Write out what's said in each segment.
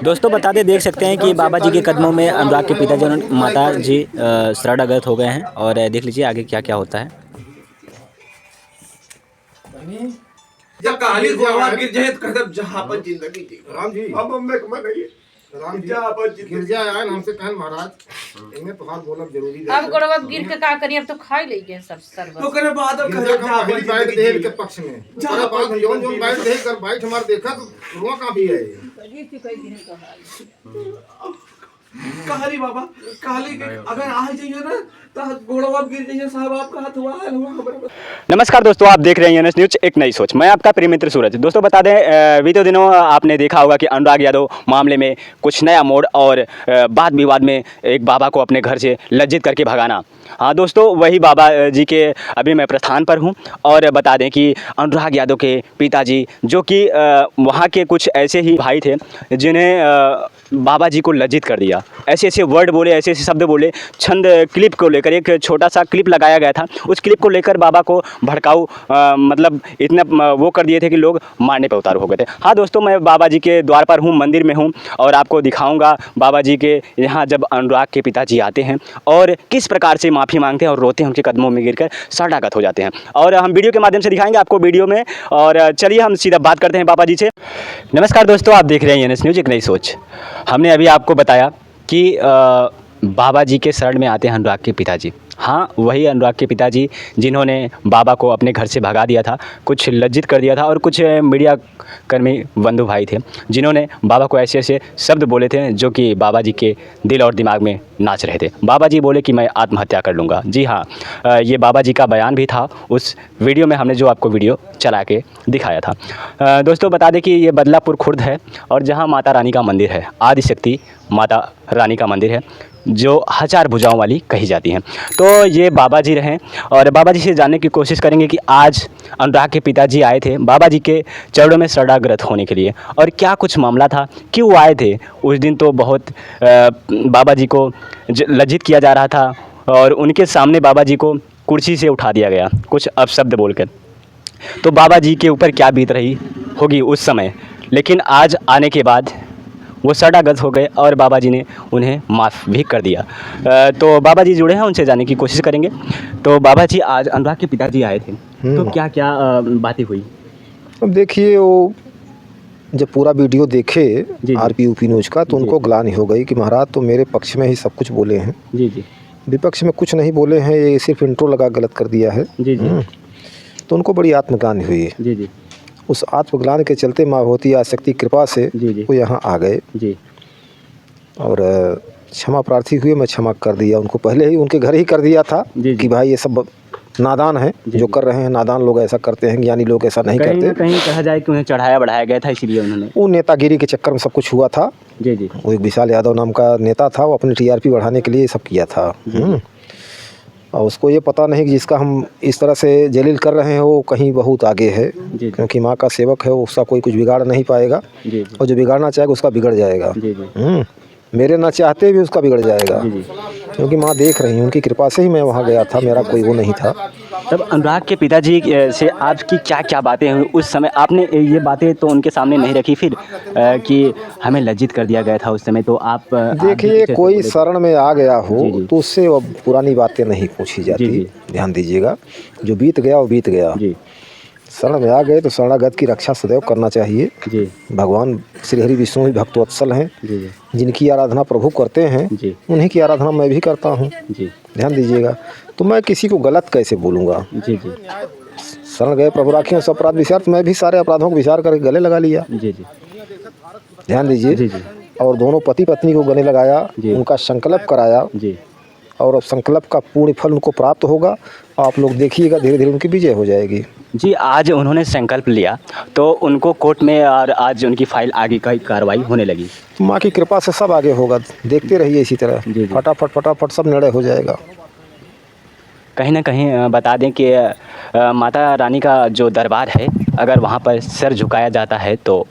दोस्तों बता दें, देख सकते हैं कि बाबा जी के कदमों में अनुराग के पिताजी और माता जी शरणागत हो गए हैं। और देख लीजिए आगे क्या क्या होता है। जब काली गोवा गिर जाए तो कहते जहाँ पर जिंदगी जी राम जी अब हमें कमा नहीं है राम जी जहाँ पर जिंदगी गिरजा आयल हमसे कहन महाराज इनमें तोहार बोलब जरूरी है। अब गोड़वा गिर के का करी, अब तो खाई लेंगे सब तो सर्व। करे बाद अब गिरजा कहते का जहाँ पर पहली बाइट जिंदगी देह के जी पक्ष में जहाँ जहाँ पर पर जोन जोन बाइट देह कर बाइट हमार देखा तो रुआ का भी है। कहाली बाबा कहाली अगर आ जाइए ना तो गोड़वा गिर जाइए साहब आपका हाथ हुआ है हमारे। नमस्कार दोस्तों, आप देख रहे हैं एनएस न्यूज एक नई सोच। मैं आपका प्रिय मित्र सूरज। दोस्तों बता दें, बीते दिनों आपने देखा होगा कि अनुराग यादव मामले में कुछ नया मोड़ और वाद विवाद में एक बाबा को अपने घर से लज्जित करके भगाना। हाँ दोस्तों, वही बाबा जी के अभी मैं प्रस्थान पर हूँ। और बता दें कि अनुराग यादव के पिताजी जो कि वहाँ के कुछ ऐसे ही भाई थे जिन्हें बाबा जी को लज्जित कर दिया। ऐसे ऐसे वर्ड बोले, ऐसे ऐसे शब्द बोले। छंद क्लिप को लेकर एक छोटा सा क्लिप लगाया गया था, उस क्लिप को लेकर बाबा को भड़काऊ मतलब इतना वो कर दिए थे कि लोग मारने पर उतार हो गए थे। हाँ दोस्तों, मैं बाबा जी के द्वार पर हूँ, मंदिर में हूँ और आपको दिखाऊंगा बाबा जी के यहाँ जब अनुराग के पिताजी आते हैं और किस प्रकार से माफ़ी मांगते हैं और रोते हैं, उनके कदमों में गिरकर शरणागत हो जाते हैं। और हम वीडियो के माध्यम से दिखाएंगे आपको वीडियो में। और चलिए हम सीधा बात करते हैं बाबा जी से। नमस्कार दोस्तों, आप देख रहे हैं एनएस न्यूज एक नई सोच। हमने अभी आपको बताया कि बाबा जी के शरण में आते हैं अनुराग के पिताजी। हाँ, वही अनुराग के पिताजी जिन्होंने बाबा को अपने घर से भगा दिया था, कुछ लज्जित कर दिया था। और कुछ मीडिया कर्मी बंधु भाई थे जिन्होंने बाबा को ऐसे ऐसे शब्द बोले थे जो कि बाबा जी के दिल और दिमाग में नाच रहे थे। बाबा जी बोले कि मैं आत्महत्या कर लूँगा। जी हाँ, ये बाबा जी का बयान भी था उस वीडियो में, हमने जो आपको वीडियो चला के दिखाया था। दोस्तों बता दें कि ये बदलापुर खुर्द है और जहाँ माता रानी का मंदिर है, आदिशक्ति माता रानी का मंदिर है जो 1000 भुजाओं वाली कही जाती हैं। तो ये बाबा जी रहे और बाबा जी से जानने की कोशिश करेंगे कि आज अनुराग के पिताजी आए थे बाबा जी के चरणों में शरणागत होने के लिए, और क्या कुछ मामला था, क्यों आए थे। उस दिन तो बहुत बाबा जी को लज्जित किया जा रहा था और उनके सामने बाबा जी को कुर्सी से उठा दिया गया कुछ अपशब्द बोलकर। तो बाबा जी के ऊपर क्या बीत रही होगी उस समय। लेकिन आज आने के बाद वो शरणागत हो गए और बाबा जी ने उन्हें माफ़ भी कर दिया। तो बाबा जी जुड़े हैं, उनसे जानने की कोशिश करेंगे। तो बाबा जी आज अनुराग के पिताजी आए थे, तो क्या क्या बातें हुई। अब देखिए वो जब पूरा वीडियो देखे आरपी यूपी न्यूज का तो उनको ग्लानि हो गई कि महाराज तो मेरे पक्ष में ही सब कुछ बोले हैं, जी जी, विपक्ष में कुछ नहीं बोले हैं, ये सिर्फ इंट्रो लगा गलत कर दिया है। जी जी, तो उनको बड़ी आत्मग्लानि हुई। जी जी, उस आत्मग्लानि के चलते माँ भगवती आदिशक्ति कृपा से जी जी, वो यहाँ आ गए जी और क्षमा प्रार्थी हुए। मैं क्षमा कर दिया उनको, पहले ही उनके घर ही कर दिया था कि भाई ये सब नादान है जो कर रहे हैं, नादान लोग ऐसा करते हैं, ज्ञानी लोग ऐसा नहीं करते। कहीं कहा जाए कि उन्हें चढ़ाया बढ़ाया गया था, इसीलिए उन्होंने वो नेतागिरी के चक्कर में सब कुछ हुआ था। जी जी, वो एक विशाल यादव नाम का नेता था, वो अपनी टीआरपी बढ़ाने के लिए ये सब किया था। और उसको ये पता नहीं कि जिसका हम इस तरह से जलील कर रहे हैं वो कहीं बहुत आगे है, क्योंकि माँ का सेवक है, उसका कोई कुछ बिगाड़ नहीं पाएगा। और जो बिगाड़ना चाहेगा उसका बिगड़ जाएगा। मेरे ना चाहते भी उसका बिगड़ जाएगा, क्योंकि माँ देख रही है, उनकी कृपा से ही मैं वहाँ गया था, मेरा कोई वो नहीं था। तब अनुराग के पिताजी से आपकी क्या क्या बातें हुई उस समय। आपने ये बातें तो उनके सामने नहीं रखी फिर कि हमें लज्जित कर दिया गया था उस समय, तो आप देखिए कोई शरण में आ गया हो तो उससे पुरानी बातें नहीं पूछी जाती। ध्यान दीजिएगा, जो बीत गया वो बीत गया। शरण में आ गए तो शरणागत की रक्षा सदैव करना चाहिए। भगवान श्री हरि विष्णु ही भक्तवत्सल हैं, जिनकी आराधना प्रभु करते हैं उन्हीं की आराधना मैं भी करता हूँ। ध्यान दीजिएगा, तो मैं किसी को गलत कैसे बोलूँगा। शरण गए प्रभु राखियों सब अपराध विचार, तो मैं भी सारे अपराधों को विचार करके गले लगा लिया। ध्यान दीजिए, और दोनों पति पत्नी को गले लगाया, उनका संकल्प कराया और अब संकल्प का पूर्ण फल उनको प्राप्त होगा। आप लोग देखिएगा, धीरे धीरे उनकी विजय हो जाएगी। जी, आज उन्होंने संकल्प लिया तो उनको कोर्ट में और आज उनकी फाइल आगे की कार्रवाई होने लगी। माँ की कृपा से सब आगे होगा, देखते रहिए इसी तरह फटाफट फटाफट सब निर्णय हो जाएगा। कहीं ना कहीं बता दें कि माता रानी का जो दरबार है, अगर वहाँ पर सर झुकाया जाता है तो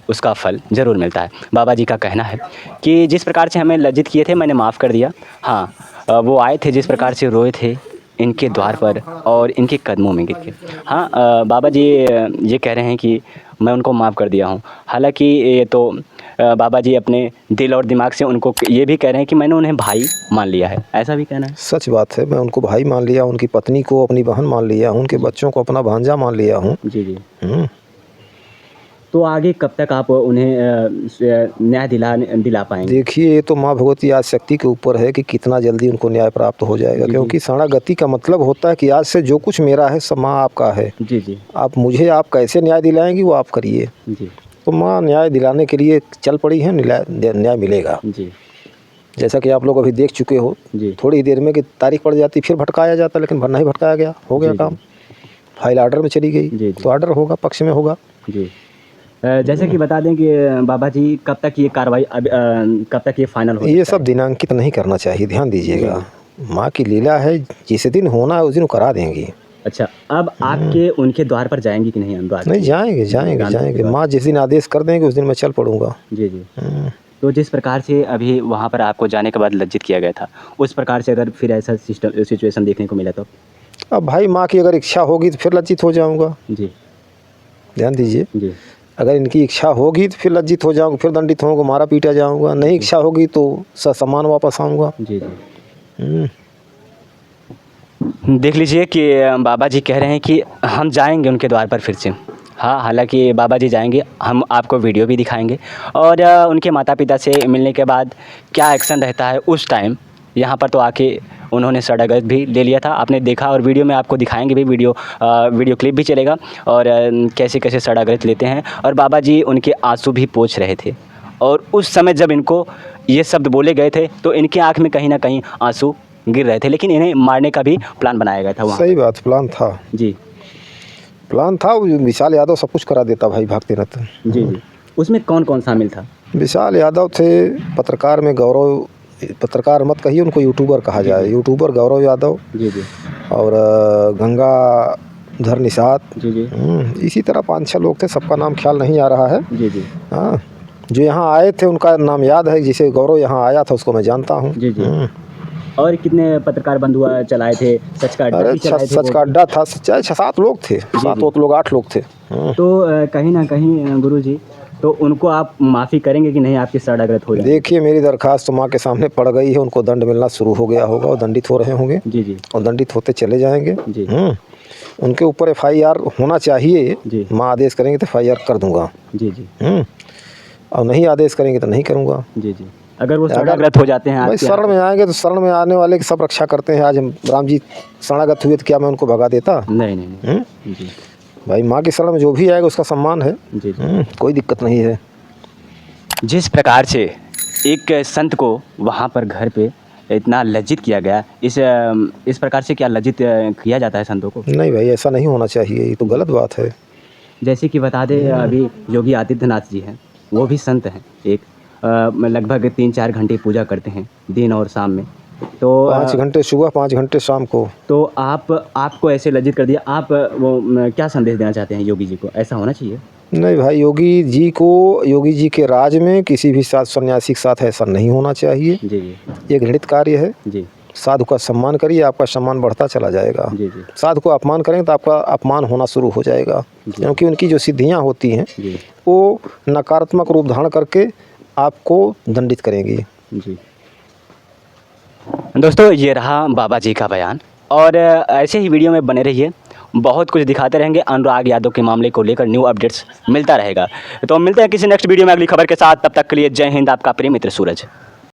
उसका फल ज़रूर मिलता है। बाबा जी का कहना है कि जिस प्रकार से हमें लज्जित किए थे मैंने माफ़ कर दिया। हाँ, वो आए थे जिस प्रकार से रोए थे इनके द्वार पर और इनके कदमों में गिर के। हाँ, बाबा जी ये कह रहे हैं कि मैं उनको माफ़ कर दिया हूँ। हालांकि ये तो बाबा जी अपने दिल और दिमाग से उनको ये भी कह रहे हैं कि मैंने उन्हें भाई मान लिया है, ऐसा भी कहना है? सच बात है, मैं उनको भाई मान लिया, उनकी पत्नी को अपनी बहन मान लिया, उनके बच्चों को अपना भांजा मान लिया हूँ। जी जी। तो आगे कब तक आप उन्हें न्याय दिला पाएंगे? देखिए, ये तो माँ भगवती आज शक्ति के ऊपर है कि कितना जल्दी उनको न्याय प्राप्त हो जाएगा, क्योंकि शरणागति का मतलब होता है कि आज से जो कुछ मेरा है सब माँ आपका है। जी जी। आप मुझे आप कैसे न्याय दिलाएंगी वो आप करिए। जी। तो माँ न्याय दिलाने के लिए चल पड़ी है, न्याय मिलेगा। जी। जैसा कि आप लोग अभी देख चुके हो, जी। थोड़ी देर में कि तारीख पड़ जाती फिर भटकाया जाता, लेकिन नहीं भटकाया गया, हो गया काम, फाइल ऑर्डर में चली गई, तो ऑर्डर होगा, पक्ष में होगा। जी। जैसे कि बता दें कि बाबा जी कब तक ये कार्रवाई कब तक ये फाइनल हो? ये सब दिनांकित नहीं करना चाहिए, ध्यान दीजिएगा। माँ की लीला है, जिस दिन होना है उस दिन करा देंगी। अच्छा, अब आपके उनके द्वार पर जाएंगी कि नहीं अनुराग? नहीं, जाएंगे जाएंगे जाएंगे, माँ जिस दिन आदेश कर देंगे उस दिन मैं चल पड़ूंगा। जी जी। तो जिस प्रकार से अभी वहाँ पर आपको जाने के बाद लज्जित किया गया था, उस प्रकार से अगर फिर ऐसा सिचुएशन देखने को मिला तो? अब भाई माँ की अगर इच्छा होगी तो फिर लज्जित हो जाऊंगा। जी। ध्यान दीजिए, जी। अगर इनकी इच्छा होगी तो फिर लज्जित हो जाऊंगा, फिर दंडित होऊंगा, मारा पीटा जाऊंगा। नहीं इच्छा होगी तो ससम्मान वापस आऊँगा। जी जी। देख लीजिए कि बाबा जी कह रहे हैं कि हम जाएंगे उनके द्वार पर फिर से। हाँ, हालांकि बाबा जी जाएंगे, हम आपको वीडियो भी दिखाएंगे और उनके माता पिता से मिलने के बाद क्या एक्शन रहता है उस टाइम। यहाँ पर तो आके उन्होंने शरणागत भी ले लिया था, आपने देखा, और वीडियो में आपको दिखाएंगे भी, वीडियो क्लिप भी चलेगा और कैसे कैसे शरणागत लेते हैं। और बाबा जी उनके आंसू भी पोंछ रहे थे और उस समय जब इनको ये शब्द बोले गए थे तो इनकी आँख में कहीं ना कहीं आंसू गिर रहे थे, लेकिन इन्हें मारने का भी प्लान बनाया गया था वहाँ। सही बात, प्लान था। जी, प्लान था। विशाल यादव सब कुछ करा देता भाई, भागते रहते। जी जी। उसमें कौन कौन शामिल था? विशाल यादव थे, पत्रकार में गौरव, पत्रकार मत कहिए उनको, यूट्यूबर कहा जाए, यूट्यूबर गौरव यादव। जी जी। और गंगाधर निषाद। जी जी। इसी तरह 5-6 लोग थे, सबका नाम ख्याल नहीं आ रहा है। जी जी। हाँ, जो यहाँ आए थे उनका नाम याद है, जिसे गौरव यहाँ आया था उसको मैं जानता हूँ। जी जी। और कितने पत्रकार बंधु चलाए थे? सच का अड्डा अरे भी चलाए थे सच का अड्डा था, 6-7 लोग थे, 7 लोग 8 लोग थे। तो कहीं ना कहीं गुरुजी, तो उनको आप माफ़ी करेंगे कि नहीं आपकी शरणागत हो जाए? देखिए, मेरी दरखास्त तो माँ के सामने पड़ गई है, उनको दंड मिलना शुरू हो गया होगा और दंडित हो रहे होंगे। जी जी। और दंडित होते चले जाएंगे। जी। उनके ऊपर FIR होना चाहिए। जी। माँ आदेश करेंगे तो FIR कर दूंगा। जी जी। और नहीं आदेश करेंगे तो नहीं करूँगा। जी जी। अगर वो शरणागत हो जाते हैं भाई, आपके शरण में आएंगे तो शरण में आने वाले की सब रक्षा करते हैं। आज हम राम जी शरणागत हुए तो क्या मैं उनको भगा देता? नहीं नहीं नहीं। जी भाई, माँ की शरण में जो भी आएगा उसका सम्मान है। जी जी। कोई दिक्कत नहीं है। जिस प्रकार से एक संत को वहाँ पर घर पे इतना लज्जित किया गया, इस प्रकार से क्या लज्जित किया जाता है संतों को? नहीं भाई, ऐसा नहीं होना चाहिए, ये तो गलत बात है। जैसे कि बता दें, अभी योगी आदित्यनाथ जी हैं, वो भी संत हैं, एक लगभग 3-4 घंटे पूजा करते हैं दिन और शाम में। तो 5 घंटे सुबह, 5 घंटे शाम को। तो आपको ऐसे लज्जित कर दिया, आप वो क्या संदेश देना चाहते हैं योगी जी को? ऐसा होना चाहिए? नहीं भाई, योगी जी के राज में किसी भी साथ सन्यासी के साथ ऐसा नहीं होना चाहिए। जी जी। ये घृणित कार्य है। जी। साधु का सम्मान करिए, आपका सम्मान बढ़ता चला जाएगा। जी जी। साधु को अपमान करेंगे तो आपका अपमान होना शुरू हो जाएगा, क्योंकि उनकी जो सिद्धियां होती हैं जी। वो नकारात्मक रूप धारण करके आपको दंडित करेंगी। जी। दोस्तों, ये रहा बाबा जी का बयान और ऐसे ही वीडियो में बने रहिए, बहुत कुछ दिखाते रहेंगे। अनुराग यादव के मामले को लेकर न्यू अपडेट्स मिलता रहेगा। तो मिलते हैं किसी नेक्स्ट वीडियो में अगली खबर के साथ, तब तक के लिए जय हिंद, आपका प्रिय मित्र सूरज।